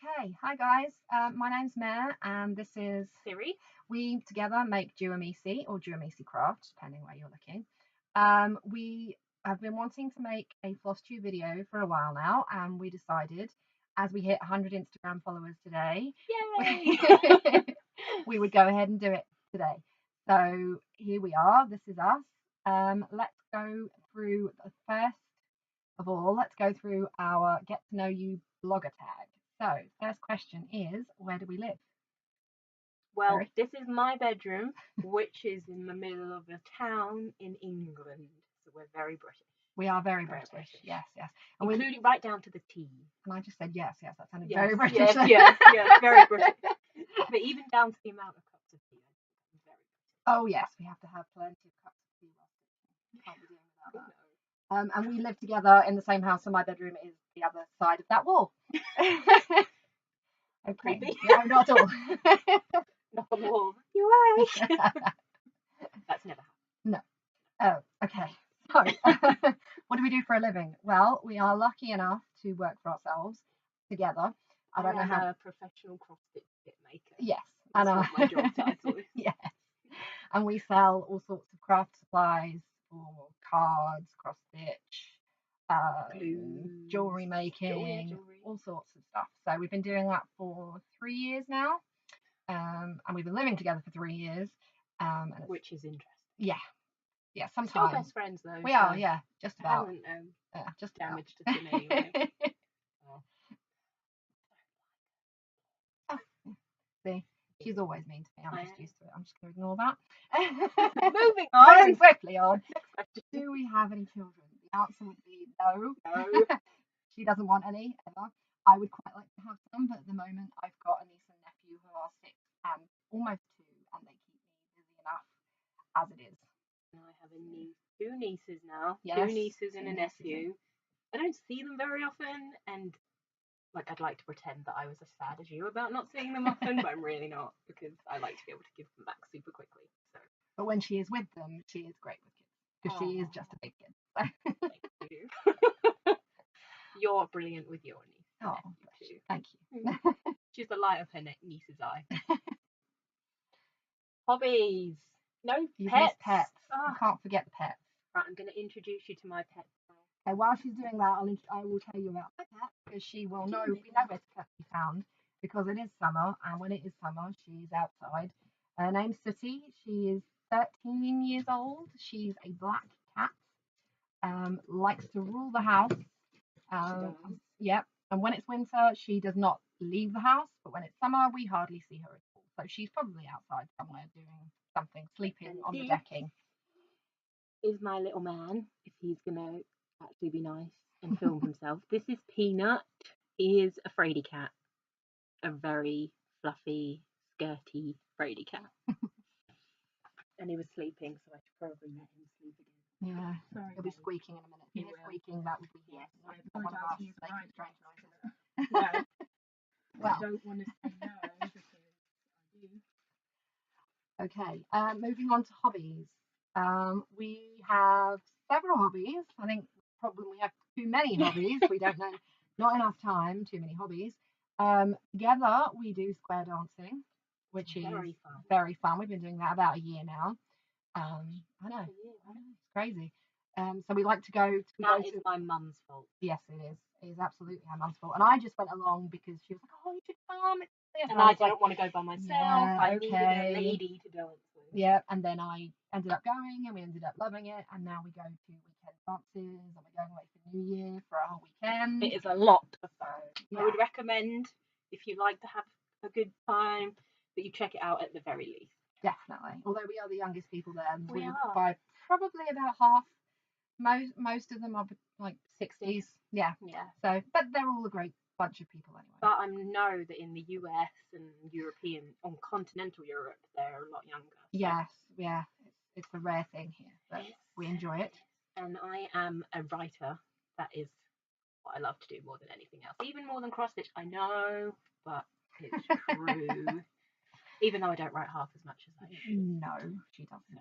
Okay, hi guys. My name's Mare, and this is Siri. we together make Dueamici or Dueamici craft, depending where you're looking. We have been wanting to make a Flosstube video for a while now, and we decided, as we hit 100 Instagram followers today, Yay! we would go ahead and do it today. So here we are. This is us. Let's go through the first of all. Let's go through our get to know you blogger tag. So, first question is, where do we live? Well, Sorry. this is my bedroom, which is in the middle of a town in England. So we're very British. We are very Very British. British. Yes, yes. Including right down to the T. And I just said yes, yes. That sounded Yes, very British. yes, yes, very British. But even down to the amount of cups of tea, I'm very British. Oh yes, we have to have plenty of cups of tea. Can't be doing without that. And we live together in the same house, so my bedroom is the other side of that wall. Okay. Creepy. No, not at all. Knock on the wall. You awake? That's never happened. No. Oh, okay. So, what do we do for a living? Well, we are lucky enough to work for ourselves together. I don't know I'm how. a professional cross-stitch kit maker. Yes, That's what my job title is. Yes, and we sell all sorts of craft supplies for cards, cross stitch, jewelry making, jewelry. all sorts of stuff. So we've been doing that for 3 years now, and we've been living together for 3 years. Which is interesting. Yeah, yeah. Still Sometimes best friends though. we are, yeah, just about. Hasn't Just damaged about. us in any way. Oh, see, she's always mean to me. I'm just used to it. I'm just going to ignore that. Moving on. Moving swiftly on. Do we have any children? The answer would be no. No. She doesn't want any ever. I would quite like to have some, but at the moment I've got a niece and nephew who are 6 and almost 2, and they keep me busy enough as it is. And I have a niece, 2 nieces now. Yes, 2 nieces and 2 a nieces. nephew. I don't see them very often, and like I'd like to pretend that I was as sad as you about not seeing them often, but I'm really not, because I like to be able to give them back super quickly. So. But when she is with them, she is great with kids, because she is just a big kid. Thank you. You're brilliant with your niece. Oh, too. Thank you. She's the light of her niece's eye. Hobbies. No You pets. miss pets. Oh. You can't forget the pets. Right, I'm going to introduce you to my pet. Okay, while she's doing that, I will tell you about my pet, because she will know. We know where to be found, because it is summer, and when it is summer, she's outside. Her name's Sooty. She is 13 years old. She's a black cat. Likes to rule the house. Yep. And when it's winter, she does not leave the house. But when it's summer, we hardly see her at all. So she's probably outside somewhere doing something, sleeping on the decking. Is my little man, if he's gonna actually be nice and film himself. This is Peanut. He is a fraidy cat. A very fluffy, skirty fraidy cat. And he was sleeping, so I should probably let him sleep again. Yeah, sorry. He'll be squeaking in a minute. If he's squeaking, that would be yes. One of our strange noises. Well, I don't want to say no because I do. Okay, moving on to hobbies. We have several hobbies. I think probably we have too many hobbies. We don't know, not enough time, too many hobbies. Together we do square dancing, which is very fun. We've been doing that about a year now. I know, it's crazy. So we like to go. That is my mum's fault. Yes, it is. It is absolutely my mum's fault. And I just went along because she was like, "Oh, you should come." And I don't want to go by myself. Yeah, I needed a lady to dance with. Yeah, and then I ended up going, and we ended up loving it. And now we go to weekend dances, and we're going away for New Year for a whole weekend. It is a lot of fun. Yeah. I would recommend, if you like to have a good time, that you check it out at the very least. Definitely. Although we are the youngest people there, we are by probably about half. Most of them are like 60s. Yeah. So, but they're all a great bunch of people anyway. But I know that in the US and on continental Europe, they're a lot younger. So. Yes, yeah, it's a rare thing here, but we enjoy it. And I am a writer. That is what I love to do more than anything else, even more than cross stitch. I know, but it's true. Even though I don't write half as much as I should. No, she doesn't.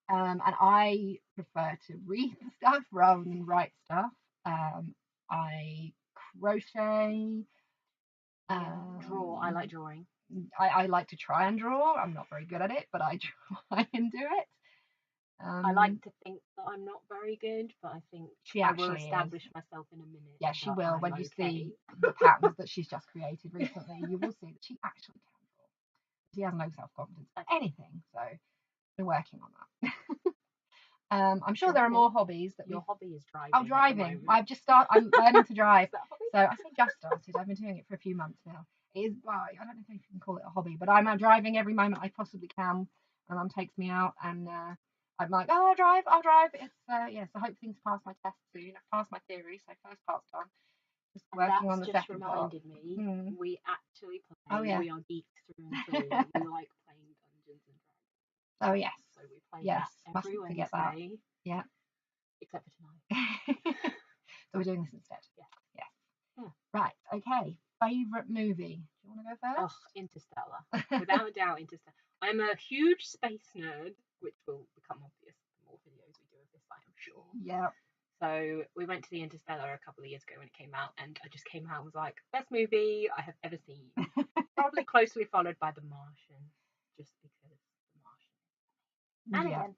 And I prefer to read stuff rather than write stuff. I crochet. Draw. I like drawing. I like to try and draw. I'm not very good at it, but I try and do it. I like to think that I'm not very good, but I think she I will actually establish is. myself in a minute. Yeah, she that will. I'm When you see okay. the patterns that she's just created recently, you will see that she actually can draw. She has no self-confidence for anything, so we're working on that. I'm sure there are more hobbies that Your hobby is driving. Oh, driving. I'm learning to drive. Is that a hobby? So I say just started. I've been doing it for a few months now. It is, well, I don't know if you can call it a hobby, but I'm driving every moment I possibly can. My mum takes me out, and I'm like, oh, I'll drive. It's yes. I hope things pass my test soon. I've passed my theory, so first part's done. Just working on the second part. Reminded me, we actually play. Oh yeah. We are geeks through and through. We like playing Dungeons and Dragons. Oh yes. So we play that every Mustn't forget that. Wednesday. Yeah. Except for tonight. So we're doing this instead. Yeah. Yeah. Right. Okay. Favorite movie? Do you want to go first? Oh, Interstellar. Without a doubt, Interstellar. I'm a huge space nerd, which will become obvious the more videos we do of this, I am sure. Yeah. So we went to the Interstellar a couple of years ago when it came out, and I just came out and was like, best movie I have ever seen. Probably closely followed by The Martian, just because The Martian. And again.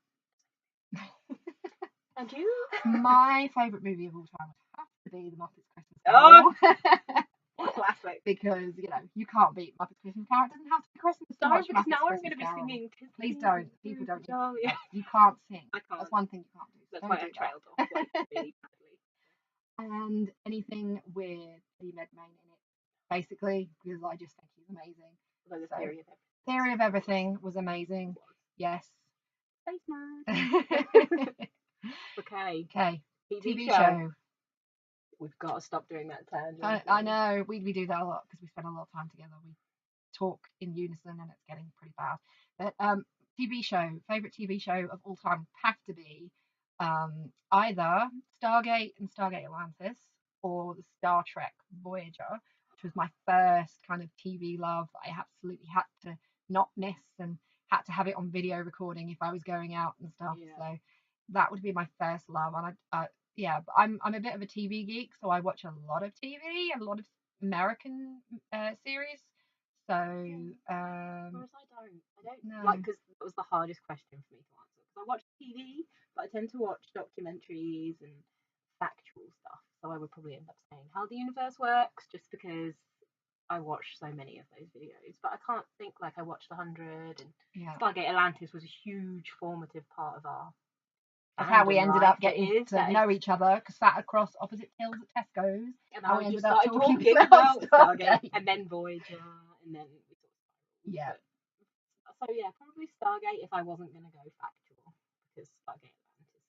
And you? My favourite movie of all time would have to be The Muppets Christmas Carol. Oh, classic. Because, you can't beat Muppets Christmas Carol. It doesn't have to be Christmas to watch because Muppets now I'm Christmas going to be Carol. singing. Please don't. People don't. Yeah. You can't sing. I can't. That's one thing you can't do. That's Don't why do I trailed off really badly. And anything with Eddie Redmayne in it, basically, because I just think he's amazing. Although the Theory of Everything was amazing. Yes. Space man. Okay. TV show. We've got to stop doing that tangent. I know. We do that a lot because we spend a lot of time together. We talk in unison and it's getting pretty bad. But favorite TV show of all time would have to be either Stargate and Stargate Atlantis or the Star Trek Voyager, which was my first kind of TV love. I absolutely had to not miss and had to have it on video recording if I was going out and stuff. Yeah. So that would be my first love. And but I'm a bit of a TV geek, so I watch a lot of TV, a lot of American series. So whereas I don't no. like, because that was the hardest question for me to answer, because I watch TV, but I tend to watch documentaries and factual stuff. So I would probably end up saying How the Universe Works, just because I watch so many of those videos. But I can't think, like, I watched 100, and Stargate Atlantis was a huge formative part of our. That's how we ended up getting to know each other, because sat across opposite tills at Tesco's. And how we ended just up started talking about Stargate, and then Voyager, and then we talked about yeah. So yeah, probably Stargate if I wasn't going to go factual, because Stargate Atlantis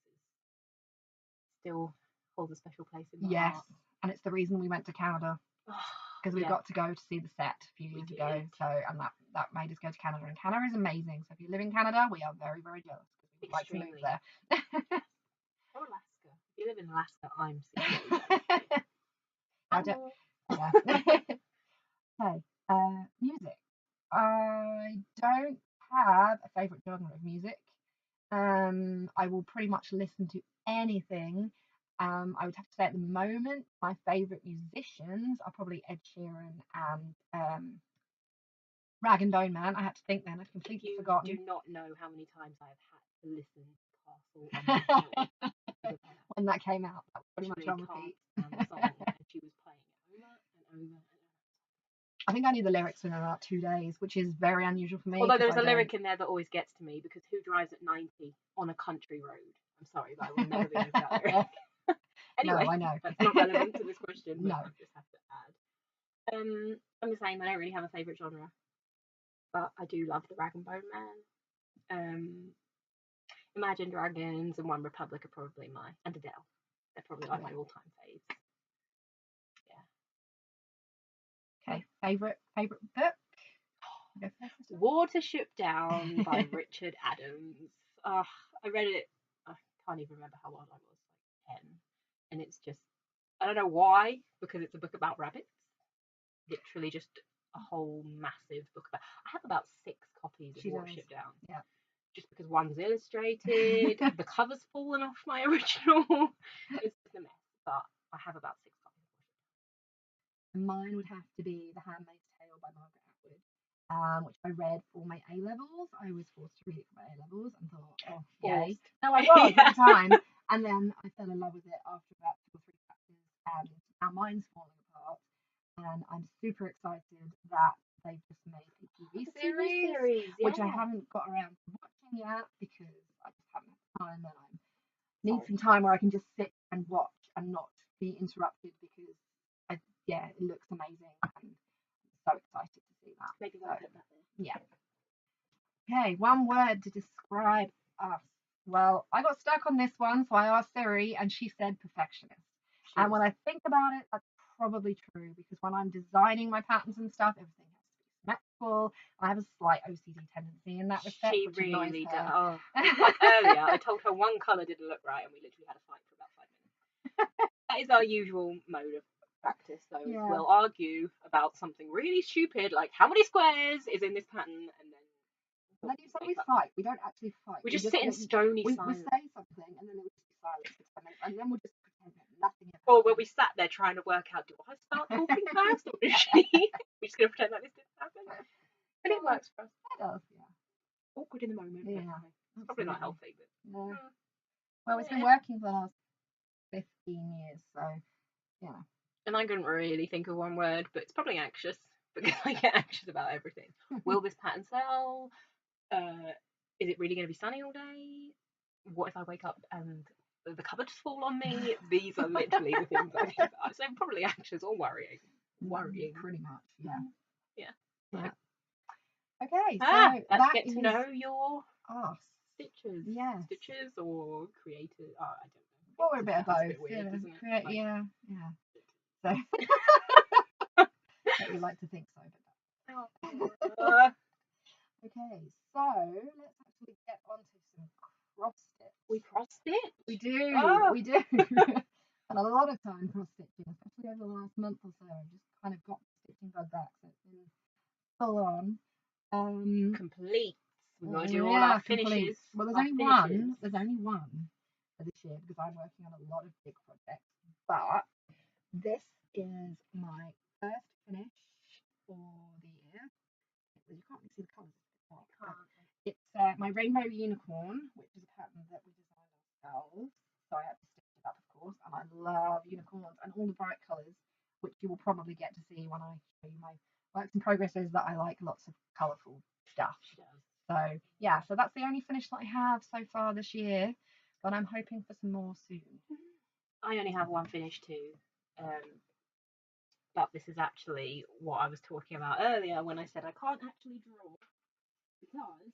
still holds a special place in my heart. And it's the reason we went to Canada. Because we got to go to see the set a few years ago. So, and that made us go to Canada. And Canada is amazing. So if you live in Canada, we are very, very jealous because we would like to move there. Or Alaska. If you live in Alaska, I'm secretly Okay. Music. I don't have a favourite genre of music. I will pretty much listen to anything. I would have to say at the moment, my favourite musicians are probably Ed Sheeran and Rag and Bone Man. I had to think then. I've completely forgotten. You do not know how many times I have had to listen to Castle when that came out. That was pretty much on repeat. And she was playing it over and over. I think I knew the lyrics in about 2 days, which is very unusual for me. Although there's a lyric in there that always gets to me, because who drives at 90 on a country road? I'm sorry, but I will never be over that lyric. Anyway, no, I know. That's not relevant to this question, but no. I just have to add. I'm the same. I don't really have a favourite genre, but I do love the Rag and Bone Man. Imagine Dragons and One Republic are probably and Adele. They're probably like my all-time faves. Yeah. Okay. Favourite book? Watership Down by Richard Adams. I read it. I can't even remember how old I was, like 10, and it's just, I don't know why, because it's a book about rabbits. Literally just a whole massive book about. I have about 6 copies of Watership Down. Yeah. Just because one's illustrated, the cover's fallen off my original. It's just a mess, but I have about 6 copies. And mine would have to be The Handmaid's Tale by Margaret Atwood, which I read for my A levels. I was forced to read it for my A levels and thought, oh, yay. Forced. No, I was at the time. And then I fell in love with it after about 2 or 3 chapters, and now mine's falling apart. And I'm super excited that they've just made a TV series, which I haven't got around to watching yet because I just haven't had time, and I need some time where I can just sit and watch and not be interrupted because it looks amazing, and I'm so excited to see that. Maybe we'll put that there. Yeah. Okay, one word to describe us. Well, I got stuck on this one, so I asked Siri, and she said perfectionist. And when I think about it, that's probably true, because when I'm designing my patterns and stuff, everything has to be symmetrical. I have a slight OCD tendency in that respect. She which really annoys her. does. Oh, like earlier, I told her one colour didn't look right, and we literally had a fight for about 5 minutes. That is our usual mode of practice. So we'll argue about something really stupid, like how many squares is in this pattern, and then you say we fight. We don't actually fight. We just sit in stony We silence. say something, and then it would just be silence for 10 minutes, and then we'll just pretend that nothing ever Or when we sat there trying to work out, do I start talking first, or is she? We're just going to pretend like this didn't happen. And it works for us. It does, yeah. Awkward in the moment. Yeah. It's probably not healthy, but well, it's been working for the last 15 years, so yeah. And I couldn't really think of one word, but it's probably anxious, because I get anxious about everything. Will this pattern sell? Is it really going to be sunny all day? What if I wake up and the cupboards fall on me? These are literally the things I think about. So I'm probably anxious or worrying. Pretty much, yeah. Yeah. Okay, so let's that get to know your stitches. Yes. Stitches or creators. Oh, I don't know. Well, we're a bit of both. A bit weird, isn't it? Yeah. So you like to think so, but okay, so let's actually get onto some cross stitch. We cross stitch? We do. And a lot of time cross stitching, especially over the last month or so. I've just kind of got the stitching bug back, so it's been full on. Complete. We've got to do all our finishes. Well, there's only one. There's only one for this year because I'm working on a lot of big projects. But this is my first finish for the year. You can't really see the colours. It's my rainbow unicorn, which is a pattern that we designed ourselves. So I had to stitch it up, of course. And I love unicorns and all the bright colours, which you will probably get to see when I show you my works in progresses, that I like lots of colourful stuff. So yeah, so that's the only finish that I have so far this year, but I'm hoping for some more soon. I only have one finish too, but this is actually what I was talking about earlier when I said I can't actually draw, because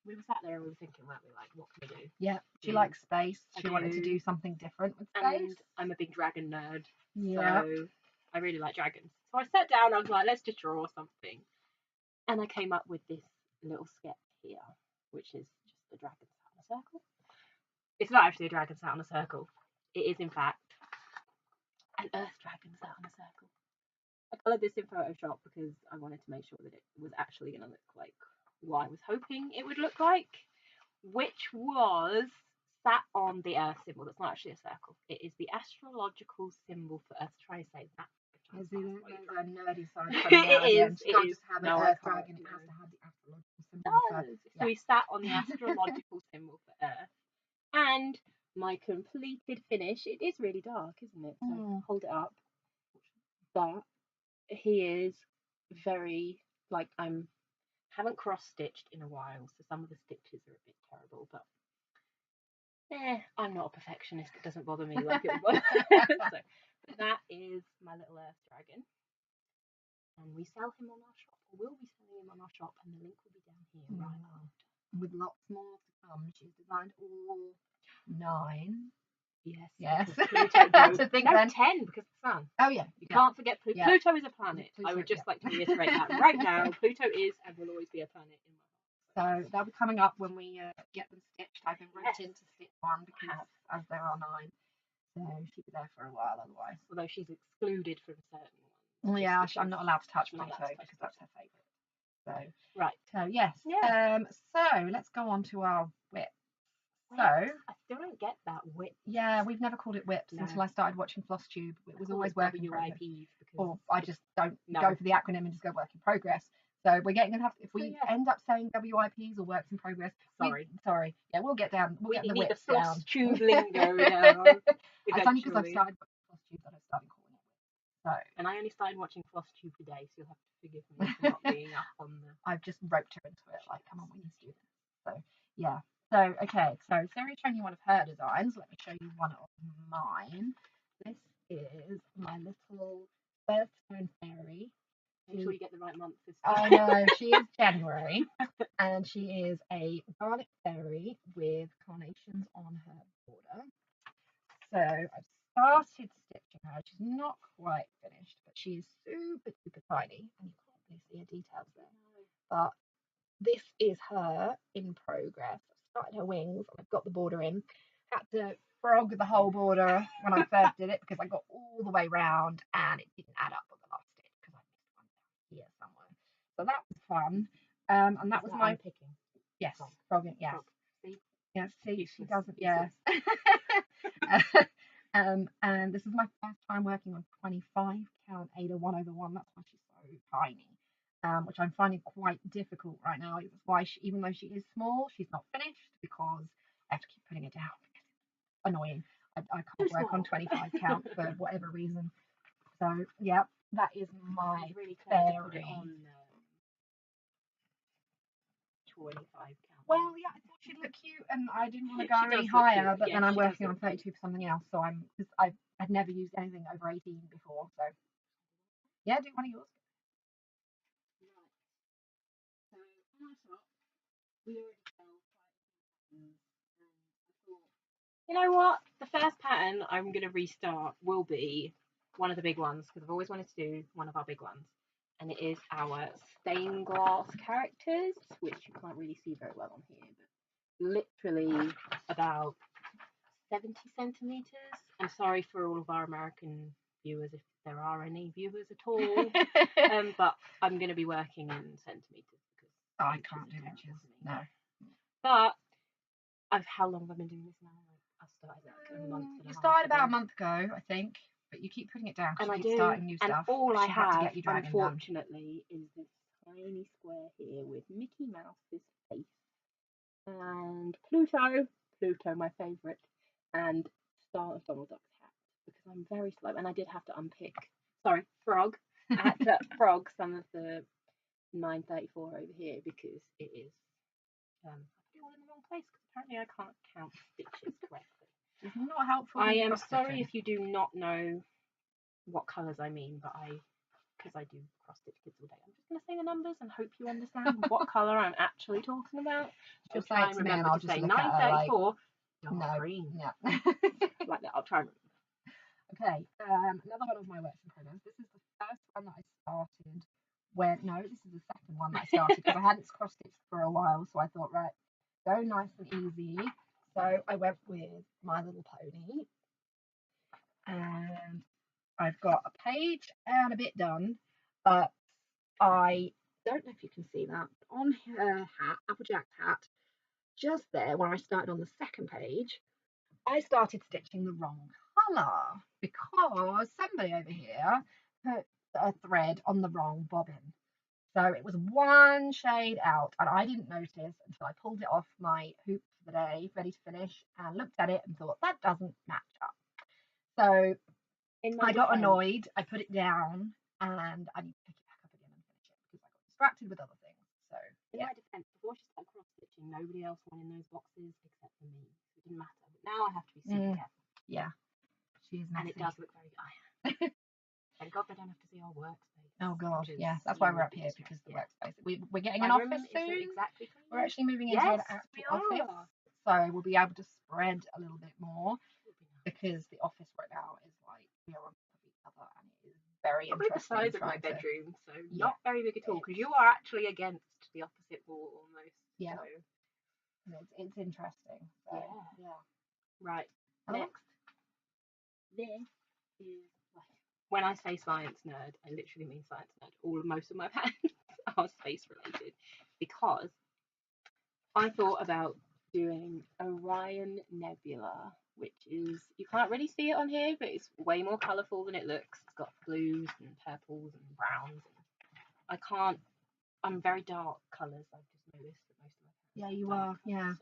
we were sat there and we were thinking, weren't we, like, what can we do? Yeah, she likes space. She wanted to do something different with space. And I'm a big dragon nerd, yeah. So I really like dragons. So I sat down, I was like, let's just draw something. And I came up with this little sketch here, which is just a dragon sat on a circle. It's not actually a dragon sat on a circle. It is, in fact, an earth dragon sat on a circle. I coloured this in Photoshop because I wanted to make sure that it was actually going to look like what I was hoping it would look like, which was sat on the earth symbol. That's not actually a circle. It is the astrological symbol for Earth. Try to say that. Is it a nerdy side? It is. You can't just have an earth dragon. It has to have the astrological symbol. So we sat on the astrological symbol for Earth. And my completed finish, it is really dark, isn't it? So hold it up. But he is very, like, haven't cross stitched in a while, so some of the stitches are a bit terrible, but I'm not a perfectionist. It doesn't bother me like it was. So that is my little earth dragon, and we sell him on our shop, or will be selling him on our shop, and the link will be down here right after. With lots more to come. She's designed all 9. Yes. To think then 10 because the sun. Oh yeah. You can't forget Pluto. Yeah. Pluto is a planet. Pluto, I would just like to reiterate that right now. Pluto is and will always be a planet in my heart. So that'll be coming up when we get them stitched. I've been roped in to stitch one because as there are 9, so she'll be there for a while otherwise. Although she's excluded from certain ones. Yeah, I'm not allowed to touch Pluto because that's her favourite. So right. So yes. Yeah. So let's go on to our whip. So I still don't get that whip. yeah, we've never called it whips No. until I started watching Flosstube. It was always work in progress. WIPs because Or I just don't No. go for the acronym and just go work in progress. So we're getting to have, if we yeah. end up saying WIPs or works in progress. Sorry. Yeah, we'll get down. We'll get the need the whips down. Flosstube lingo down. It's only because I've eventually. started watching Flosstube that I've started calling it. So And I only started watching Flosstube today, so you'll have to forgive me for not being up on the. I've just roped her into it. Like, come on, we need to do this. So yeah. So okay. So Sarah's showing you one of her designs. Let me show you one of mine. This is my little birthstone fairy. Make sure you get the right month this I time. know, she is January, and she is a garlic fairy with carnations on her border. So I've started stitching her. She's not quite finished, but she is super, super tiny, and you can't really see her details there. But this is her in progress. I've started her wings, and I've got the border in. Had to frog the whole border when I first did it because I got all the way round and it didn't add up on the last stitch because I missed one down here somewhere. So that was fun. And that was my picking. yes, frogging, yes. Frog. See? Yes, see, she Useless, doesn't, useless. yeah. And this is my first time working on 25 count Ada 1/1. That's why she's so tiny, which I'm finding quite difficult right now. That's why, even though she is small, she's not finished because I have to keep putting it down. Annoying. I can't work on 25 count for whatever reason. So yeah, that is my It's really clever to put it fairy. on 25 count. Well, yeah, I thought she'd look cute, and I didn't want to go She any does look higher. cute. But Yeah, then I'm she does working on look cute. 32 for something else, so because I'd never used anything over 18 before. So yeah, do one of yours. Right. So on our top, we already sell quite a few patterns, and I thought, you know what? The first pattern I'm going to restart will be one of the big ones because I've always wanted to do one of our big ones, and it is our stained glass characters, which you can't really see very well on here, but literally about 70 centimeters. I'm sorry for all of our American viewers if there are any viewers at all, but I'm going to be working in centimeters because I can't do inches. No. But how long have I been doing this now? I started like a month. You started about a month ago, I think, but you keep putting it down because you keep starting new stuff. And all I She had to have, get your dragon unfortunately, is this tiny square here with Mickey Mouse's face and Pluto, my favourite, and Star of Donald Duck's hat because I'm very slow and I did have to frog. I had to frog some of the 934 over here because it is I put it all in the wrong place because apparently I can't count stitches correctly. It's not helpful. I am sorry if you do not know what colours I mean, but because I do cross stitch kids all day, I'm just going to say the numbers and hope you understand what colour I'm actually talking about. She'll I'll try and remember to say 934 dark green. Yeah. Like that, I'll try and remember. Okay, another one of my works in progress. This is the first one that I started this is the second one that I started because I hadn't cross stitched for a while, so I thought, right, go nice and easy. So I went with My Little Pony, and I've got a page and a bit done, but I don't know if you can see that on her hat, Applejack's hat, just there where I started on the second page, I started stitching the wrong colour because somebody over here put a thread on the wrong bobbin. So it was one shade out, and I didn't notice until I pulled it off my hoop for the day, ready to finish, and looked at it and thought, that doesn't match up. So I got annoyed, I put it down, and I need to pick it back up again and finish it because I got distracted with other things. So in my defence, before she started cross stitching, nobody else went in those boxes except for me. So it didn't matter. But now I have to be super careful. Yeah. She is messy. And it does look very Thank God they don't have to see our workspace. Oh God, yeah, that's why we're up here because the workspace. We're getting an office soon. Exactly. We're actually moving into an actual office, so we'll be able to spread a little bit more because the office right now is like we are on top of each other, and it is very interesting. The size of my bedroom, so not very big at all. Because you are actually against the opposite wall almost. Yeah. So. It's interesting. So, yeah. Right. Next. This is when I say science nerd, I literally mean science nerd. Most of my patterns are space related because I thought about doing Orion Nebula, which is, you can't really see it on here, but it's way more colourful than it looks. It's got blues and purples and browns. And I'm very dark colours. I've just noticed that most of my Yeah, you are. Yeah.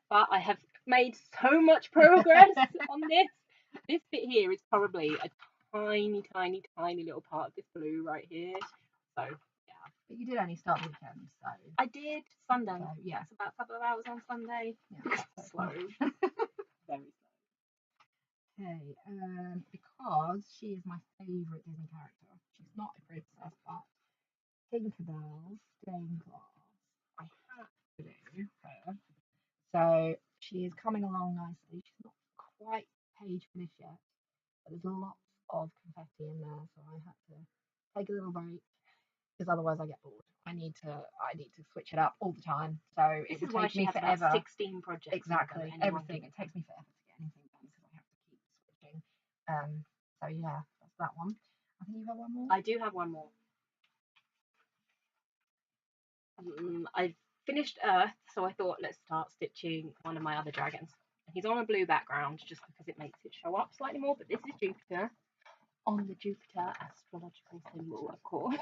But I have made so much progress on this. This bit here is probably a tiny, tiny, tiny little part of this blue right here. So yeah. But you did only start the weekend, so. I did Sunday. So, yeah. It's about a couple of hours on Sunday. Yeah. Slow. Very slow. Okay, because she is my favourite Disney character. She's not a princess, but Tinkerbell stained glass. I have to do her. So she is coming along nicely. She's not quite page finished yet, but there's lots of confetti in there, so I had to take a little break because otherwise I get bored. I need to switch it up all the time. So This it is would why take she me has forever. about 16 projects. Exactly, everything. It takes me forever to get anything done because I have to keep switching. So yeah, that's that one. I think you have one more. I do have one more. I've finished Earth, so I thought let's start stitching one of my other dragons. He's on a blue background just because it makes it show up slightly more, but this is Jupiter on the Jupiter astrological symbol, of course.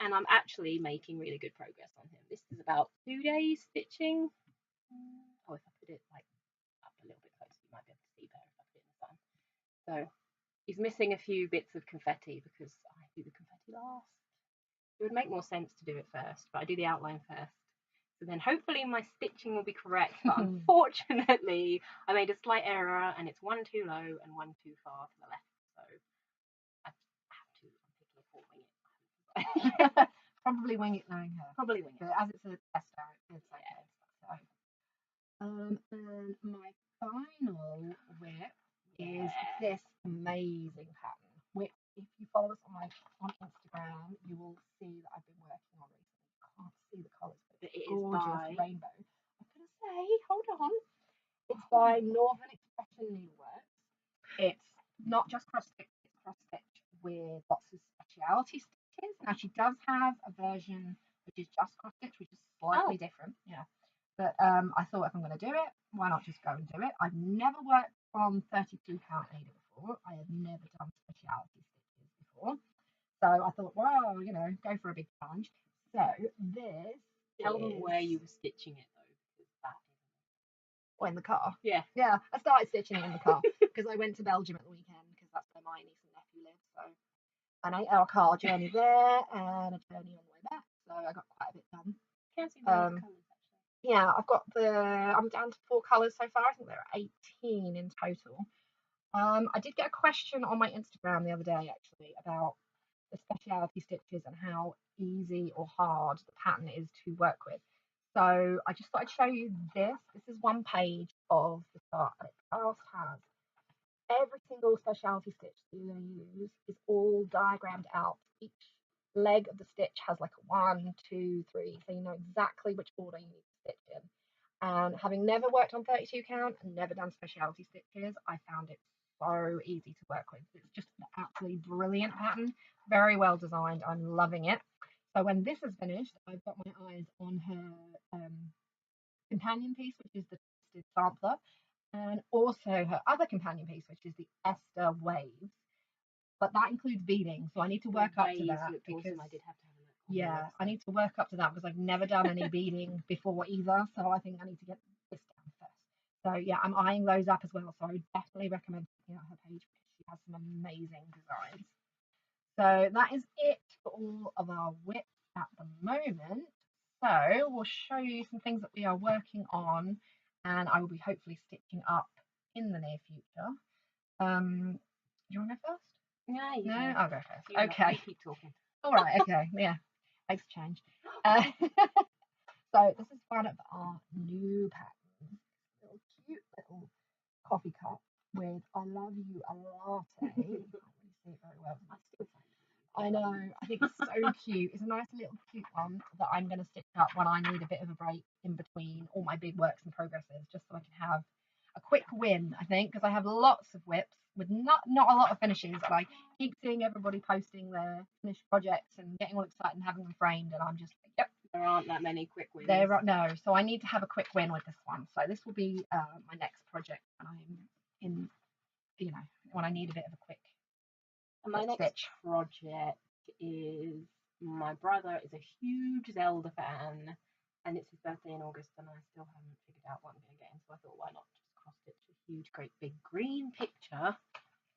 And I'm actually making really good progress on him. This is about 2 days stitching. Oh, if I put it like up a little bit closer, you might be able to see better if I put it in the sun. So he's missing a few bits of confetti because I do the confetti last. It would make more sense to do it first, but I do the outline first. So then hopefully my stitching will be correct, but unfortunately I made a slight error and it's one too low and one too far to the left. So I have to pick it or wing it. Probably wing it knowing her. Probably wing it. But as it's a tester, it's okay. So, and my final whip is this amazing pattern, which if you follow us on Instagram, you will see that I've been working on recently. You can't see the colours, but it's gorgeous rainbow. I'm gonna say, hold on. It's by Northern Expression Needleworks. It's not just cross stitch, it's cross stitch with lots of speciality stitches. Now she does have a version which is just cross stitch, which is slightly different. Yeah. But I thought if I'm going to do it, why not just go and do it? I've never worked on 32 count needle before. I have never done speciality stitches before. So I thought, well, go for a big challenge. So this Tell them where you were stitching it though, because that is in the car. Yeah. Yeah, I started stitching it in the car because I went to Belgium at the weekend because that's where my niece and nephew live. So an 8-hour car journey there and a journey on the way back. So I got quite a bit done. Can't see the colours actually. Yeah, I'm down to 4 colours so far. I think there are 18 in total. I did get a question on my Instagram the other day actually about the speciality stitches and how easy or hard the pattern is to work with. So I just thought I'd show you this. This is one page of the chart. It just has every single speciality stitch that you're going to use is all diagrammed out. Each leg of the stitch has like a 1, 2, 3, so you know exactly which order you need to stitch in. And having never worked on 32 count and never done speciality stitches, I found it so easy to work with. It's just an absolutely brilliant pattern, very well designed. I'm loving it. So when this is finished, I've got my eyes on her companion piece, which is the twisted sampler, and also her other companion piece, which is the Esther Waves. But that includes beading, so I need to work up to that because awesome. I did have to have a look. Yeah, I need to work up to that because I've never done any beading before either, so I think I need to get this down first. So yeah, I'm eyeing those up as well. So I would definitely recommend checking out her page because she has some amazing designs. So that is it for all of our whips at the moment. So we'll show you some things that we are working on, and I will be hopefully stitching up in the near future. Do you want to go first? Yeah, you No, can. I'll go first. You Okay. keep talking. All right. Okay. Yeah. Makes a change. So this is one of our new patterns. Little cute little coffee cup with "I love you" a latte. I can't really see it very well. I know. I think it's so cute. It's a nice little cute one that I'm going to stitch up when I need a bit of a break in between all my big works and progresses, just so I can have a quick win. I think because I have lots of whips with not a lot of finishes, and I keep seeing everybody posting their finished projects and getting all excited and having them framed, and I'm just like, yep, There aren't that many quick wins. There are no, so I need to have a quick win with this one. So this will be my next project when I'm in, when I need a bit of a quick. And my next stitch project is my brother is a huge Zelda fan, and it's his birthday in August, and I still haven't figured out what I'm going to get him. So I thought, why not just cross stitch a huge, great big green picture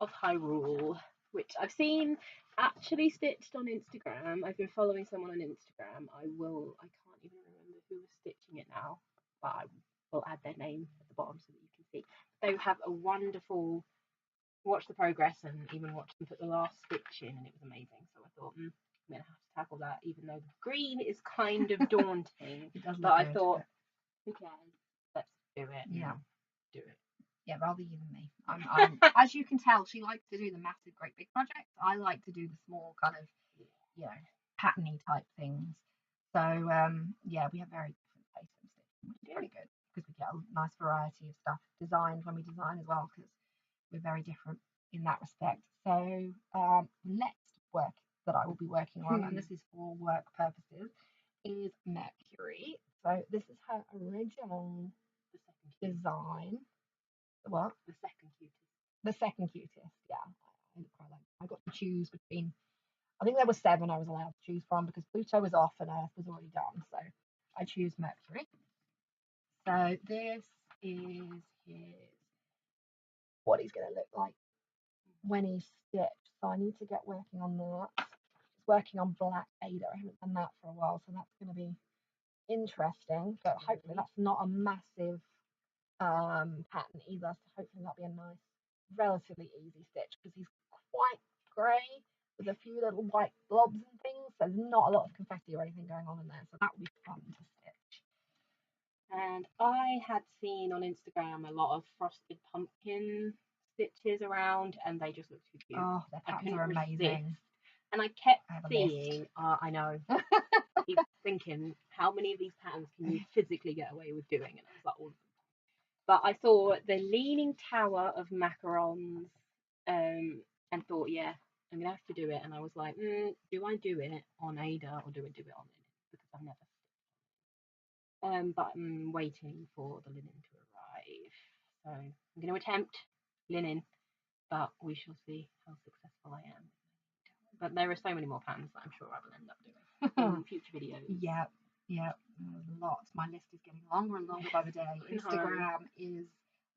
of Hyrule, which I've seen actually stitched on Instagram. I've been following someone on Instagram. I can't even remember who was stitching it now, but I will add their name at the bottom so that you can see. They have a wonderful watch the progress and even watch them put the last stitch in, and it was amazing. So I thought, I'm going to have to tackle that, even though the green is kind of daunting. But I thought, who cares? Let's do it. Yeah. Do it. Yeah, rather you than me. I'm as you can tell, she likes to do the massive, great big projects. I like to do the small kind of, patterny type things. So yeah, we have very different tastes in stitching, which is pretty good because we get a nice variety of stuff designed when we design as well, because we're very different in that respect. So next work that I will be working on, and this is for work purposes, is Mercury. So this is her original design. What? The second cutest. The second cutest, yeah. I got to choose between, I think there were 7 I was allowed to choose from because Pluto was off and Earth was already done. So I choose Mercury. So this is what he's going to look like when he's stitched. So I need to get working on that. Just working on Black Ada. I haven't done that for a while, so that's going to be interesting. But hopefully that's not a massive pattern either. So hopefully that'll be a nice, relatively easy stitch because he's quite grey with a few little white blobs and things. So there's not a lot of confetti or anything going on in there. So that will be fun to stitch. And I had seen on Instagram a lot of frosted pumpkin stitches around, and they just look too cute. Oh, their patterns are amazing. And I kept seeing, I know, keep thinking, how many of these patterns can you physically get away with doing? And I was like, all of them. But I thought the Leaning Tower of macarons, and thought, yeah, I'm gonna have to do it. And I was like, do I do it on Ada or do I do it on linen? Because I've never. But I'm waiting for the linen to arrive. So I'm going to attempt linen, but we shall see how successful I am. But there are so many more patterns that I'm sure I will end up doing in future videos. Yeah, there's lots. My list is getting longer and longer by the day. Instagram is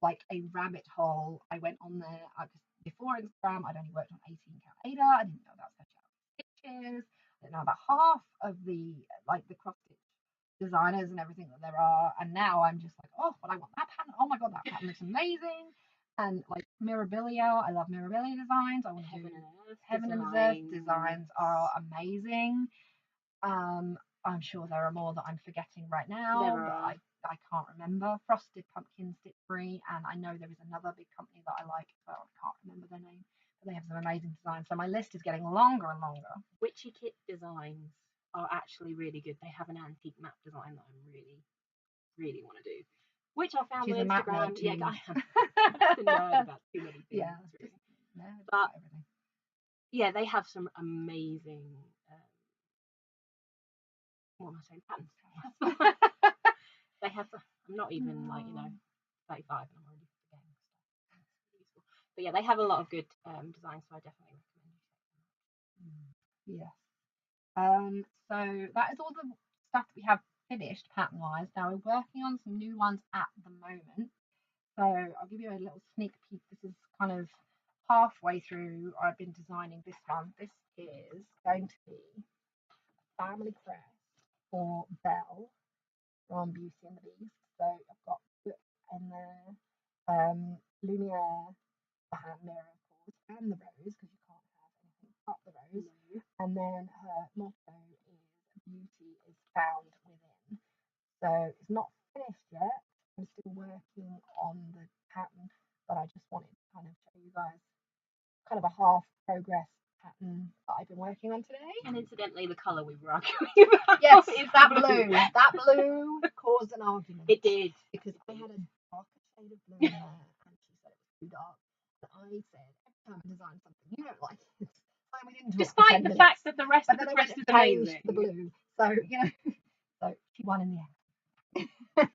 like a rabbit hole. I went on there before Instagram. I'd only worked on 18 count Ada. I didn't know about special stitches. I didn't know about half of the cross stitch designers and everything that there are. And now I'm just like, oh, but I want that pattern. Oh my god, that pattern looks amazing. And like Mirabilia, I love Mirabilia designs. I want to do Heaven and Earth designs are amazing. I'm sure there are more that I'm forgetting right now, but I can't remember. Frosted Pumpkin Stitchery, and I know there is another big company that I like, but I can't remember their name. But they have some amazing designs. So my list is getting longer and longer. Witchy Kit designs are actually really good. They have an antique map design that I really, really want to do, which I found on Instagram. Yeah, I am a nerd about too many things. Yeah, really. But yeah, they have some amazing. What am I saying? Patterns. They have. I'm not even 35, and I'm already forgetting stuff. But yeah, they have a lot of good designs, so I definitely recommend you check them out. Yes. So that is all the stuff that we have finished pattern wise. Now we're working on some new ones at the moment. So I'll give you a little sneak peek. This is kind of halfway through. I've been designing this one. This is going to be a family crest for Belle from Beauty and the Beast. So I've got book in there, Lumiere, the hand mirror, of course, and the rose, because you can't have anything but the rose. No. And then her motto is beauty is found within. So it's not finished yet. I'm still working on the pattern, but I just wanted to kind of show you guys kind of a half progress pattern that I've been working on today. And incidentally, the colour we were arguing about. Yes, is that blue. That blue caused an argument. It did. Because I had a darker shade of blue in there and she said it was too dark. And I said, every time I design something, you don't like it. So we didn't talk despite the fact that the rest of the dress is amazing. The blue. So, won in the end.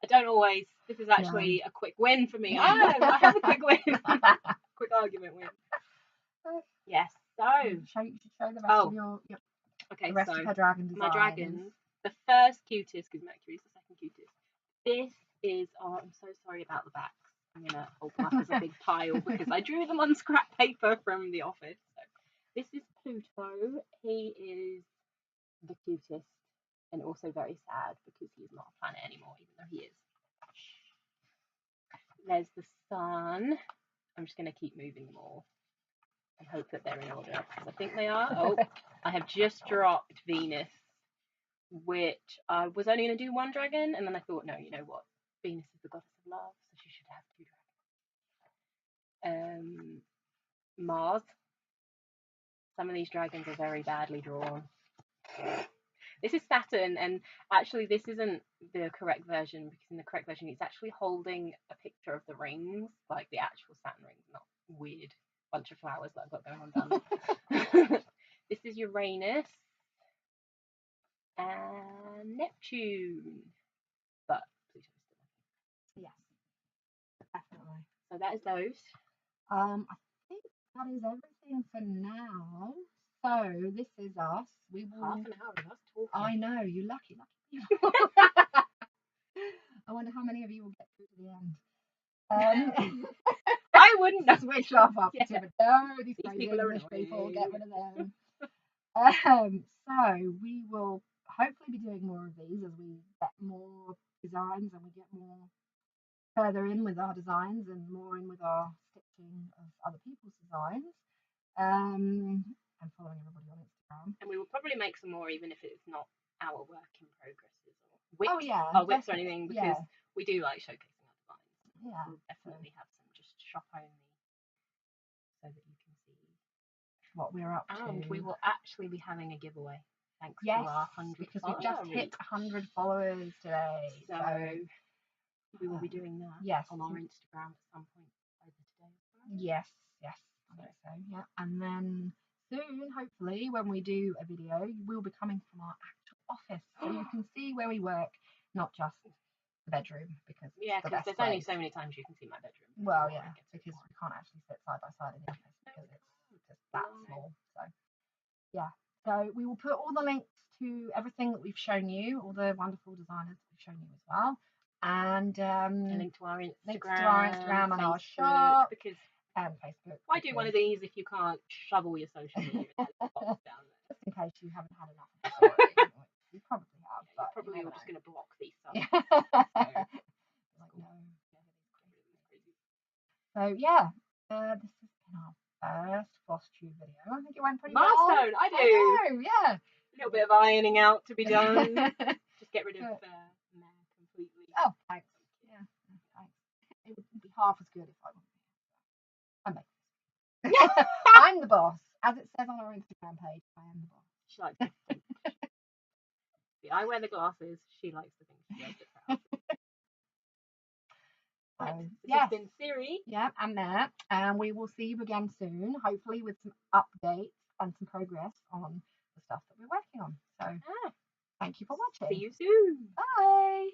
I don't always. This is actually a quick win for me. I have a quick win. Quick argument win. Yes. So. You should show the rest of your okay. the rest so of her dragon designs. my dragons. The first cutest, because Mercury's the second cutest. This is. Oh, I'm so sorry about the backs. I'm gonna hold them up as a big pile because I drew them on scrap paper from the office. So this is Pluto. He is the cutest and also very sad because he's not a planet anymore, even though he is. There's the sun. I'm just going to keep moving them all and hope that they're in order because I think they are. Oh, I have just dropped Venus, which I was only going to do one dragon, and then I thought, no, you know what? Venus is the goddess of love, so she should have 2 dragons. Mars. Some of these dragons are very badly drawn. This is Saturn, and actually this isn't the correct version because in the correct version it's actually holding a picture of the rings, like the actual Saturn rings, not weird bunch of flowers that I've got going on done. This is Uranus and Neptune, but Pluto's still. Yes, definitely. So that is those. I think that is everything for now. So this is us. We will. Half an hour of us talking. I know, you lucky people. I wonder how many of you will get through to the end. I wouldn't know. Switch off after 2, but no, these crazy people are English people, annoying. get rid of them. So we will hopefully be doing more of these as we get more designs and we get more further in with our designs and more in with our stitching of other people's designs. And following everybody on Instagram. And we will probably make some more even if it's not our work in progresses or whips, whips or anything because we do like showcasing our designs. Yeah. We'll definitely have some just shop only so that you can see what we're up to. And we will actually be having a giveaway thanks to our 100 because followers. We've just hit 100 followers today. So we will be doing that on our Instagram at some point over today. Yes, I think so, yeah. And then soon, hopefully, when we do a video, we'll be coming from our actual office so you can see where we work, not just the bedroom because there's only so many times you can see my bedroom. Well, yeah, because we can't actually sit side by side in the office because it's just that small. So yeah, so we will put all the links to everything that we've shown you, all the wonderful designers that we've shown you as well, and a link to our Instagram and our shop because and Facebook. Why do one of these if you can't shovel your social media down there? Just in case you haven't had enough of it already. You probably have, but probably all just going to block these stuff. So yeah, this has been our first Flosstube video. I think it went pretty milestone. Well. I do. Yeah. A little bit of ironing out to be done. Just get rid of meh completely. Oh, thanks. Yeah, thanks. It would be half as good if I wasn't here. I'm I'm the boss, as it says on our Instagram page. I am the boss. She likes to think. See, I wear the glasses. She likes to think she wears the trousers. This has been Siri. Yeah, and Matt. And we will see you again soon, hopefully with some updates and some progress on the stuff that we're working on. So thank you for watching. See you soon. Bye.